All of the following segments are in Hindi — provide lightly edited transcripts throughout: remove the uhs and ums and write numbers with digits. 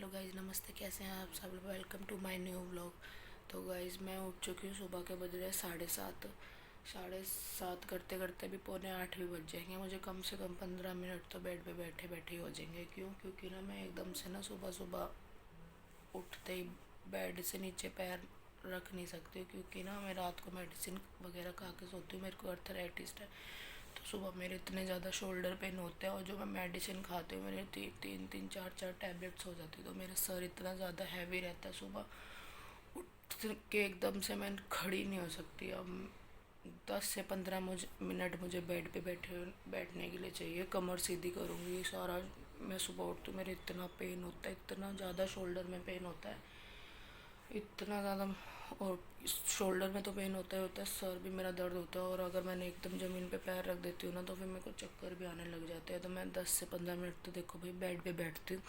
हेलो गाइज, नमस्ते। कैसे हैं आप सब? Welcome to my new vlog. तो गाइज मैं उठ चुकी हूँ। सुबह के बज रहे 7:30। 7:30 करते करते भी 7:45 भी बज जाएंगे। मुझे कम से कम 15 मिनट तो बेड पे बैठे बैठे ही हो जाएंगे। क्योंकि ना मैं एकदम से ना सुबह सुबह उठते ही बेड से नीचे पैर रख नहीं सकती, क्योंकि ना मैं रात को मेडिसिन वगैरह खा के सोती हूँ। मेरे को अर्थराइटिस है, तो सुबह मेरे इतने ज़्यादा शोल्डर पेन होते हैं, और जो मैं मेडिसिन खाती हूँ मेरे तीन तीन चार चार टैबलेट्स हो जाती है, तो मेरा सर इतना ज़्यादा हैवी रहता है। सुबह उठ के एकदम से मैं खड़ी नहीं हो सकती। अब 10 से 15 मिनट मुझे बेड पे बैठने के लिए चाहिए। कमर सीधी करूँगी सारा। मैं सुबह उठती हूँ, मेरे इतना पेन होता है, इतना ज़्यादा शोल्डर में पेन होता है, इतना ज़्यादा। और शोल्डर में तो पेन होता है, सर भी मेरा दर्द होता है। और अगर मैंने एकदम ज़मीन पे पैर रख देती हूँ ना, तो फिर मेरे को चक्कर भी आने लग जाते हैं। तो मैं 10 से 15 मिनट तो देखो भाई बेड पे बैठती हूँ।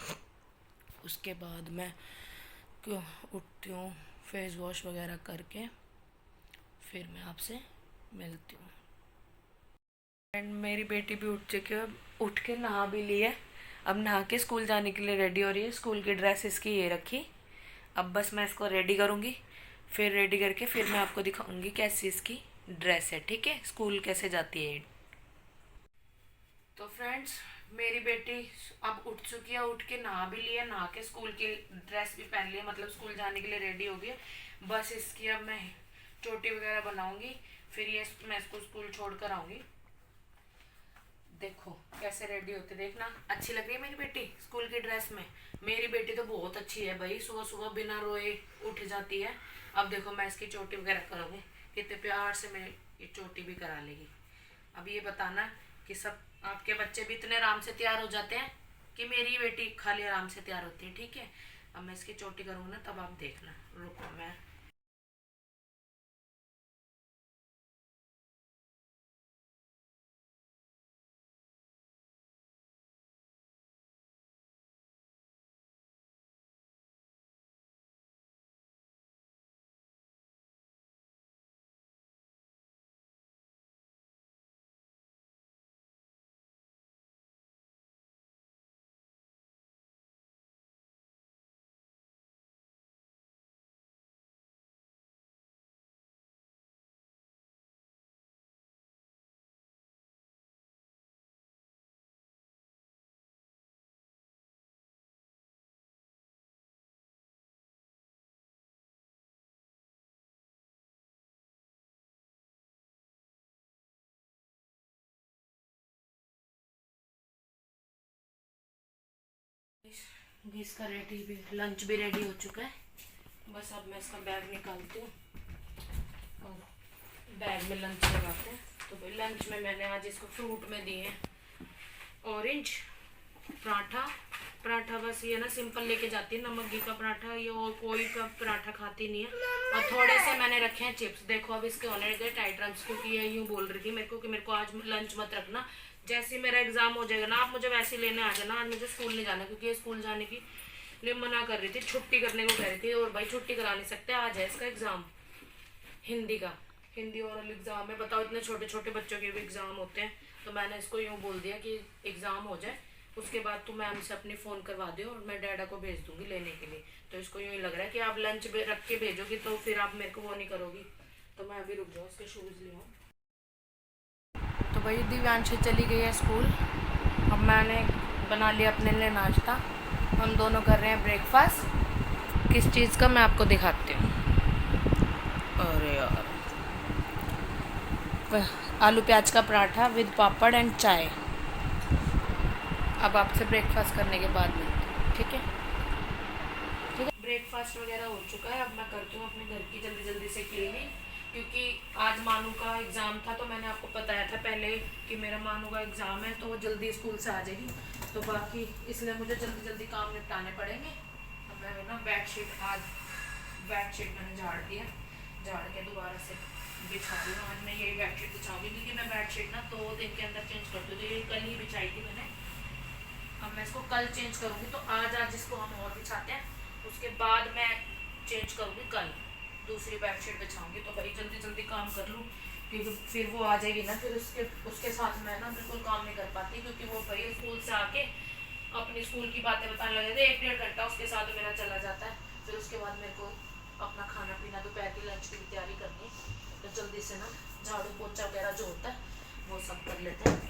उसके बाद मैं क्यों उठती हूँ, फेस वॉश वगैरह करके फिर मैं आपसे मिलती हूँ। एंड मेरी बेटी भी उठ चुकी है, उठ के नहा भी ली है। अब नहा के स्कूल जाने के लिए रेडी हो रही है। स्कूल की ड्रेस इसकी ये रखी। अब बस मैं इसको रेडी करूँगी, फिर रेडी करके फिर मैं आपको दिखाऊंगी कैसी इसकी ड्रेस है। ठीक है, स्कूल कैसे जाती है। तो फ्रेंड्स, मेरी बेटी अब उठ चुकी है, उठ के नहा भी लिया, नहा के स्कूल की ड्रेस भी पहन लिया, मतलब स्कूल जाने के लिए रेडी हो गई है। बस इसकी अब मैं चोटी वगैरह बनाऊंगी, फिर ये मैं इसको स्कूल छोड़ कर आऊंगी। देखो कैसे रेडी होती, देखना अच्छी लग रही है मेरी बेटी स्कूल की ड्रेस में। मेरी बेटी तो बहुत अच्छी है भाई, सुबह सुबह बिना रोए उठ जाती है। अब देखो मैं इसकी चोटी वगैरह करूँगी, कितने प्यार से मेरी ये चोटी भी करा लेगी। अब ये बताना कि सब आपके बच्चे भी इतने आराम से तैयार हो जाते हैं कि मेरी बेटी खाली आराम से तैयार होती है। ठीक है, अब मैं इसकी चोटी करूँगी ना, तब आप देखना। रुको मैं इसका रेडी भी, लंच भी रेडी हो चुका है। बस अब मैं इसका बैग निकालती हूँ और बैग में लंच लगाते हैं। तो भाई लंच में मैंने आज इसको फ्रूट में दिए हैं ऑरेंज, पराठा। पराठा बस ये ना सिंपल लेके जाती है, नमक घी का पराठा, ये और कोई का पराठा खाती नहीं है। और थोड़े से मैंने रखे हैं चिप्स। देखो अब इसके होने लगे टाइट रम्स, क्योंकि ये यूँ बोल रही थी मेरे को कि मेरे को आज लंच मत रखना, जैसे ही मेरा एग्जाम हो जाएगा ना आप मुझे वैसे लेने आ जाना, आज मुझे स्कूल नहीं जाना। क्योंकि ये स्कूल जाने की लिए मना कर रही थी, छुट्टी करने को कह रही थी। और भाई छुट्टी करा नहीं सकते, आज है इसका एग्जाम हिंदी का। हिंदी ओरल एग्जाम है, बताओ इतने छोटे छोटे बच्चों के भी एग्जाम होते हैं। तो मैंने इसको यूँ बोल दिया कि एग्जाम हो जाए, उसके बाद तू मैम से अपनी फ़ोन करवा दो और मैं डैडा को भेज दूंगी लेने के लिए। तो इसको यूँ ही लग रहा है कि आप लंच रख के भेजोगी तो फिर आप मेरे को वो नहीं करोगी। तो मैं अभी रुक जाऊँ, इसके शूज़ ले आऊँ। तो भाई दिव्यांशी चली गई है स्कूल। अब मैंने बना लिया अपने लिए नाश्ता। हम दोनों कर रहे हैं ब्रेकफास्ट। किस चीज़ का मैं आपको दिखाती हूँ। अरे यार, आलू प्याज का पराठा विद पापड़ एंड चाय। अब आपसे ब्रेकफास्ट करने के बाद मिलते हैं, ठीक है? ठीक है, ब्रेकफास्ट वगैरह हो चुका है। अब मैं करती हूँ अपने घर की जल्दी जल्दी से क्लीनिंग, क्योंकि आज मानू का एग्ज़ाम था। तो मैंने आपको बताया था पहले कि मेरा मानू का एग्ज़ाम है, तो वो जल्दी स्कूल से आ जाएगी। तो बाकी इसलिए मुझे जल्दी जल्दी काम निपटाने पड़ेंगे। अब मैं ना बेडशीट, आज बेडशीट मैंने झाड़ दिया, झाड़ के दोबारा से बिछा दी हूँ। आज मैं यही बेडशीट बिछाऊंगी, क्योंकि मैं बेडशीट ना 2 दिन के अंदर चेंज करती हूँ। तो ये कल ही बिछाई थी मैंने, अब मैं इसको कल चेंज करूँगी। तो आज इसको हम और बिछाते हैं, उसके बाद मैं चेंज करूँगी कल, दूसरी बेडशीट बिछाऊँगी। तो भाई जल्दी जल्दी काम कर लूँ, क्योंकि फिर वो आ जाएगी ना, फिर उसके उसके साथ मैं ना बिल्कुल काम नहीं कर पाती। क्योंकि वो भाई स्कूल से आके अपनी स्कूल की बातें बताने लगे थे। 1-1.5 घंटा उसके साथ मेरा चला जाता है। फिर उसके बाद मेरे को अपना खाना पीना, दोपहर की लंच की भी तैयारी करनी है, तो जल्दी से ना झाड़ू पोछा वगैरह जो होता है वो सब कर लेते हैं।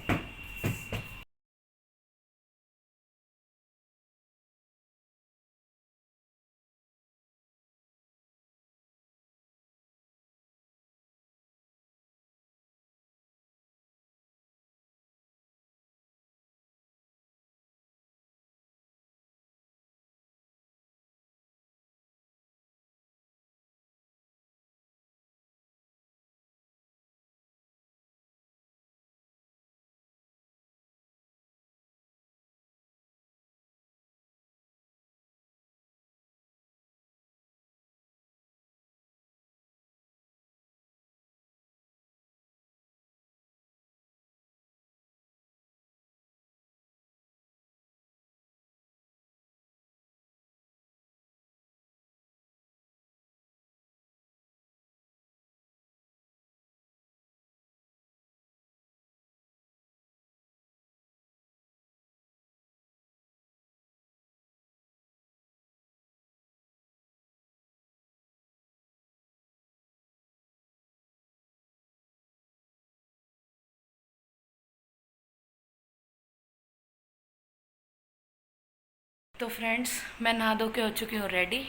तो फ्रेंड्स, मैं नहा धो के हो चुकी हूँ रेडी,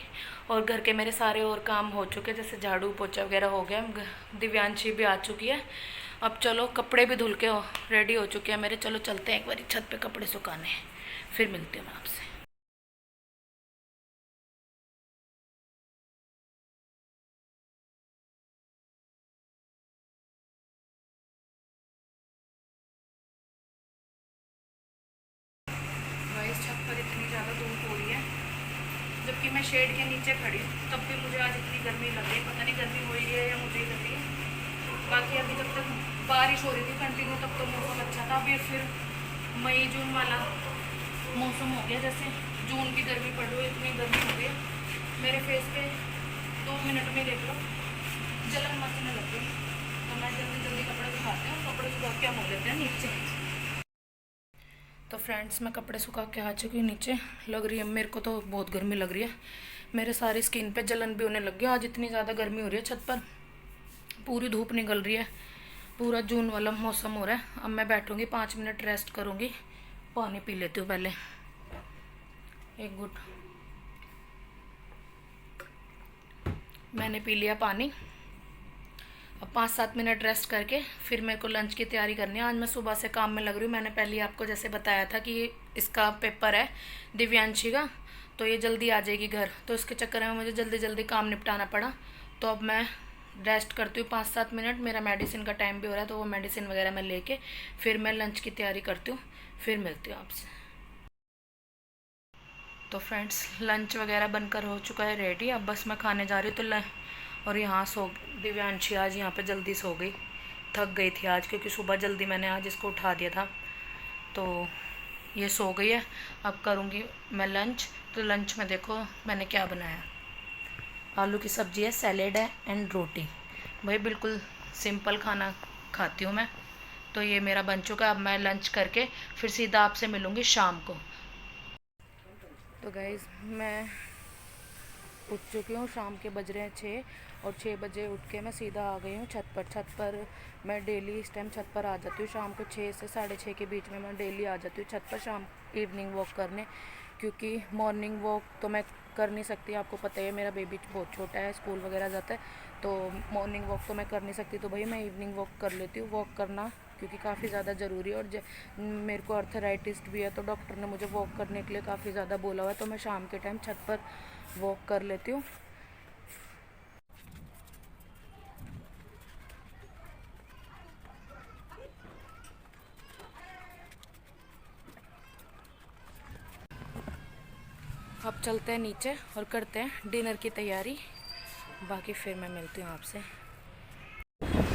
और घर के मेरे सारे और काम हो चुके, जैसे झाड़ू पोछा वगैरह हो गया। दिव्यांशी भी आ चुकी है। अब चलो, कपड़े भी धुल के रेडी हो चुके हैं मेरे। चलो चलते हैं एक बार छत पे कपड़े सुखाने, फिर मिलती हूँ मैं आपसे। गाइस, छत पर इतनी ज़्यादा धूप हो रही है, जबकि मैं शेड के नीचे खड़ी हूँ, तब भी मुझे आज इतनी गर्मी लग रही है। पता नहीं गर्मी हो रही है या मुझे ही लग रही है। बाकी अभी जब तक बारिश हो रही थी कंटिन्यू, तब तो मौसम अच्छा था। अभी फिर मई जून वाला मौसम हो गया, जैसे जून की गर्मी पड़ रही है। इतनी गर्मी हो गई है मेरे फेस पे, 2 मिनट में देख लो जलन मचने लग गई। तो मैं जल्दी जल्दी कपड़े सुखाते हैं, कपड़े सुखा के हम हो लेते हैं नीचे। तो फ्रेंड्स, मैं कपड़े सुखा के आ चुकी हूँ नीचे। लग रही है मेरे को तो बहुत गर्मी लग रही है। मेरे सारी स्किन पे जलन भी होने लग गई। आज इतनी ज़्यादा गर्मी हो रही है, छत पर पूरी धूप निकल रही है, पूरा जून वाला मौसम हो रहा है। अब मैं बैठूँगी 5 मिनट रेस्ट करूँगी, पानी पी लेती हूँ पहले एक घुट। मैंने पी लिया पानी। अब 5-7 मिनट रेस्ट करके फिर मेरे को लंच की तैयारी करनी है। आज मैं सुबह से काम में लग रही हूँ। मैंने पहले आपको जैसे बताया था कि इसका पेपर है दिव्यांशी का, तो ये जल्दी आ जाएगी घर, तो इसके चक्कर में मुझे जल्दी जल्दी काम निपटाना पड़ा। तो अब मैं रेस्ट करती हूँ 5-7 मिनट। मेरा मेडिसिन का टाइम भी हो रहा है, तो वो मेडिसिन वगैरह मैं लेके फिर मैं लंच की तैयारी करती हूँ, फिर मिलती हूँ आपसे। तो फ्रेंड्स, लंच वगैरह बनकर हो चुका है रेडी। अब बस मैं खाने जा रही हूँ। तो और यहाँ दिव्यांशी आज यहाँ पे जल्दी सो गई, थक गई थी आज, क्योंकि सुबह जल्दी मैंने आज इसको उठा दिया था, तो ये सो गई है। अब करूँगी मैं लंच। तो लंच में देखो मैंने क्या बनाया। आलू की सब्ज़ी है, सैलेड है एंड रोटी। भाई बिल्कुल सिंपल खाना खाती हूँ मैं। तो ये मेरा बन चुका है। अब मैं लंच करके फिर सीधा आपसे मिलूँगी शाम को। तो गाइज़, मैं उठ चुकी हूँ। शाम के बज रहे हैं 6, और 6 बजे उठ के मैं सीधा आ गई हूँ छत पर। छत पर मैं डेली इस टाइम छत पर आ जाती हूँ। शाम को 6 से 6:30 के बीच में मैं डेली आ जाती हूँ छत पर शाम इवनिंग वॉक करने, क्योंकि मॉर्निंग वॉक तो मैं कर नहीं सकती। आपको पता है मेरा बेबी बहुत छोटा है, स्कूल वगैरह जाता है, तो मॉर्निंग वॉक तो मैं कर नहीं सकती। तो भाई मैं इवनिंग वॉक कर लेती हूँ। वॉक करना क्योंकि काफ़ी ज़्यादा ज़रूरी है, और मेरे को अर्थराइटिस भी है, तो डॉक्टर ने मुझे वॉक करने के लिए काफ़ी ज़्यादा बोला हुआ है। तो मैं शाम के टाइम छत पर वॉक कर लेती हूँ। अब चलते हैं नीचे और करते हैं डिनर की तैयारी। बाकी फिर मैं मिलती हूँ आपसे।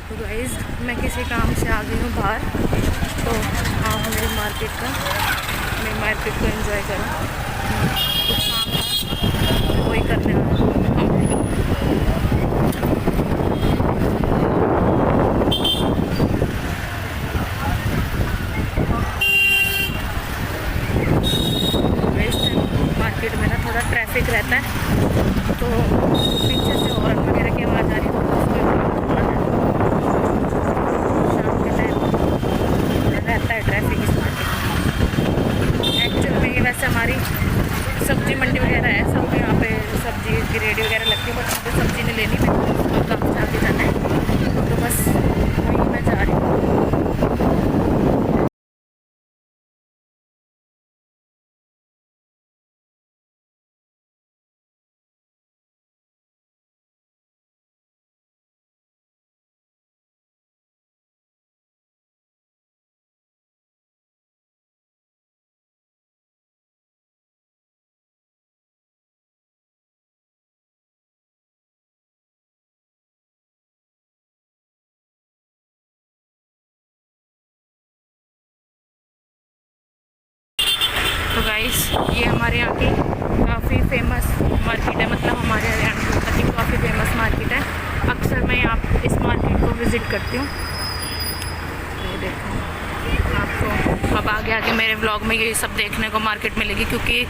तो गाइस, मैं किसी काम से आ गई हूँ बाहर, तो आप मेरी मार्केट को एंजॉय करो। कुछ काम था वही करने वाला। थोड़ा ट्रैफिक रहता है, तो पीछे से हॉर्न वगैरह की आवाज़ आ रही है, तो बस कोई शाम के टाइम रहता है ट्रैफिक इस मार्केट में। एक्चुअल में ये वैसे हमारी सब्जी मंडी वगैरह है, सब यहाँ पे सब्जी की रेडी वगैरह लगती है, बट मुझे सब्जी नहीं लेनी, मेरे को काम से आगे जाना है, तो बस वहीं मैं जा रही हूँ। तो गाइस ये हमारे यहाँ की काफ़ी फेमस मार्केट है, मतलब हमारे हरियाणा की काफ़ी फेमस मार्केट है। अक्सर मैं यहाँ इस मार्केट को विज़िट करती हूँ। ये देखो, आपको अब आगे आगे मेरे व्लॉग में ये सब देखने को मार्केट मिलेगी, क्योंकि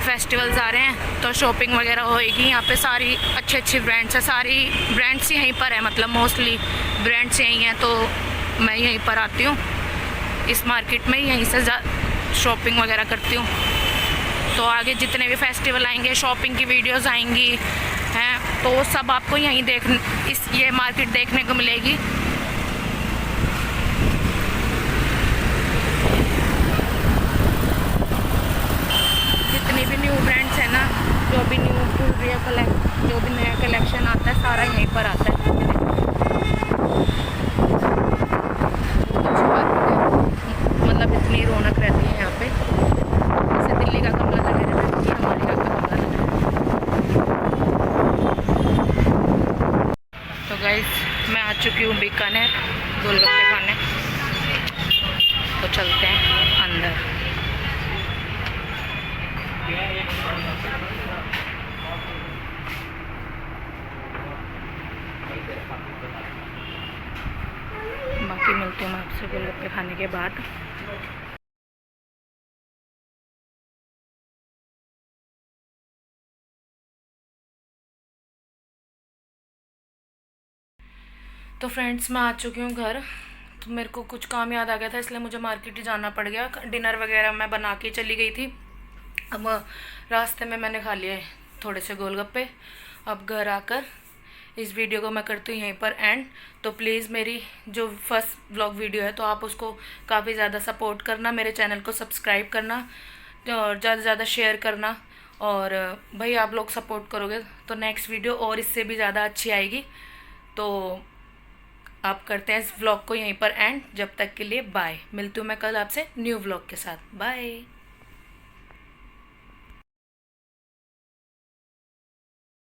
फेस्टिवल्स आ रहे हैं तो शॉपिंग वगैरह होएगी। यहाँ पे सारी अच्छे अच्छे ब्रांड्स हैं, सारी ब्रांड्स यहीं पर है, मतलब मोस्टली ब्रांड्स यहीं हैं, तो मैं यहीं पर आती हूँ इस मार्केट में, यहीं से शॉपिंग वगैरह करती हूँ। तो आगे जितने भी फेस्टिवल आएंगे, शॉपिंग की वीडियोस आएंगी हैं, तो वो सब आपको यहीं ये मार्केट देखने को मिलेगी। जितनी भी न्यू ब्रांड्स हैं ना, जो भी न्यू जो भी नया कलेक्शन आता है, सारा यहीं पर आता है। मतलब इतनी रौनक रहती है यहाँ पे, जैसे दिल्ली का कमला नगर है, ये हमारे यहाँ का कमला नगर है। तो गाइस मैं आ चुकी हूँ बीकानेर गोलगप्पे खाने, तो चलते हैं अंदर। बाकी मिलती हूँ मैं आपसे गोलगप्पे खाने के बाद। तो फ्रेंड्स मैं आ चुकी हूँ घर। तो मेरे को कुछ काम याद आ गया था, इसलिए मुझे मार्केट ही जाना पड़ गया। डिनर वगैरह मैं बना के चली गई थी, अब रास्ते में मैंने खा लिए थोड़े से गोलगप्पे। अब घर आकर इस वीडियो को मैं करती हूँ यहीं पर एंड। तो प्लीज़ मेरी जो फर्स्ट व्लॉग वीडियो है, तो आप उसको काफ़ी ज़्यादा सपोर्ट करना, मेरे चैनल को सब्सक्राइब करना और ज़्यादा से ज़्यादा शेयर करना। और भाई आप लोग सपोर्ट करोगे तो नेक्स्ट वीडियो और इससे भी ज़्यादा अच्छी आएगी। तो आप करते हैं इस व्लॉग को यहीं पर एंड। जब तक के लिए बाय, मिलती हूँ मैं कल आपसे न्यू व्लॉग के साथ। बाय।